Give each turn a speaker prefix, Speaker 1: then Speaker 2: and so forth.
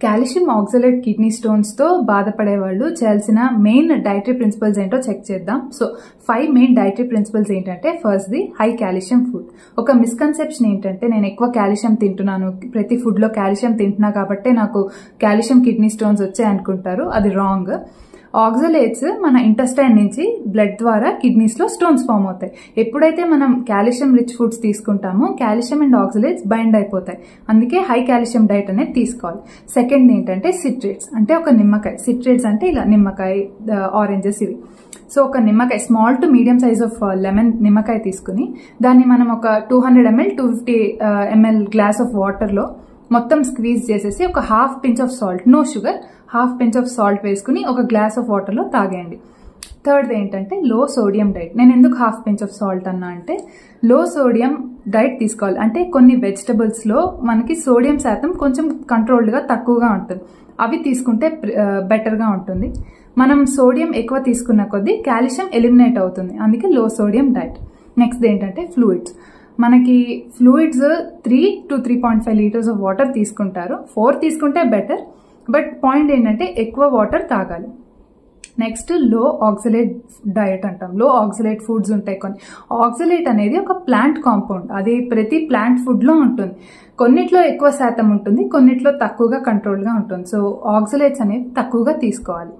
Speaker 1: Calcium oxalate kidney stones తో బాధపడే వాళ్ళు చేయాల్సిన మెయిన్ డైటరీ ప్రిన్సిపల్స్ ఏంటో చెక్ చేద్దాం. సో 5 మెయిన్ డైటరీ ప్రిన్సిపల్స్ ఏంటంటే, first the high calcium food. ఒక మిస్కన్సెప్షన్ ఏంటంటే, నేను ఎక్కువ కాల్షియం తింటున్నాను, ప్రతి ఫుడ్ లో కాల్షియం తింటున్నా కాబట్టి నాకు కాల్షియం కిడ్నీ స్టోన్స్ వచ్చాయి అనుకుంటారు. అది రాంగ్. ఆక్సలేట్స్ మన ఇంటెస్టైన్ నుంచి బ్లడ్ ద్వారా కిడ్నీస్ లో స్టోన్స్ ఫామ్ అవుతాయి. ఎప్పుడైతే మనం కాల్షియం రిచ్ ఫుడ్స్ తీసుకుంటామో కాల్షియం అండ్ ఆక్సలేట్స్ బైండ్ అయిపోతాయి. అందుకే హై కాల్షియం డైట్ అనేది తీసుకోవాలి. సెకండ్ ఏంటంటే సిట్రేట్స్, అంటే ఒక నిమ్మకాయ. సిట్రేట్స్ అంటే ఇలా నిమ్మకాయ, ఆరెంజెస్ ఇవి. సో ఒక నిమ్మకాయ, small to medium size of lemon నిమ్మకాయ తీసుకుని దాన్ని మనం ఒక 200 ml 250 ml glass of water లో మొత్తం స్క్వీజ్ చేసేసి ఒక half pinch of salt, no sugar, half pinch of salt వేసుకుని ఒక గ్లాస్ ఆఫ్ వాటర్ లో తాగేయండి. థర్డ్ ఏంటంటే లో సోడియం డైట్. నేను ఎందుకు హాఫ్ పించ్ ఆఫ్ సాల్ట్ అన్నా అంటే, లో సోడియం డైట్ తీసుకోవాలి. అంటే కొన్ని వెజిటబుల్స్ లో మనకి సోడియం శాతం కొంచెం కంట్రోల్డ్ గా తక్కువగా ఉంటుంది, అవి తీసుకుంటే బెటర్ గా ఉంటుంది. మనం సోడియం ఎక్కువ తీసుకున్న కొద్దీ కాల్షియం ఎలిమినేట్ అవుతుంది, అందుకే లో సోడియం డైట్. నెక్స్ట్ ఏంటంటే ఫ్లూయిడ్స్. మనకి fluids 3 to 3.5 litres of water తీసుకుంటారు. 4 తీసుకుంటే బెటర్, బట్ పాయింట్ ఏంటంటే ఎక్కువ వాటర్ తాగాలి. నెక్స్ట్ లో ఆక్సలేట్ డయట్ అంటాం. లో ఆక్సలేట్ ఫుడ్స్ ఉంటాయి కొన్ని. ఆక్సలేట్ అనేది ఒక ప్లాంట్ కాంపౌండ్, అది ప్రతి ప్లాంట్ ఫుడ్ లో ఉంటుంది. కొన్నిట్లో ఎక్కువ శాతం ఉంటుంది, కొన్నిట్లో తక్కువగా కంట్రోల్ గా ఉంటుంది. సో ఆక్సలేట్స్ అనేది తక్కువగా తీసుకోవాలి.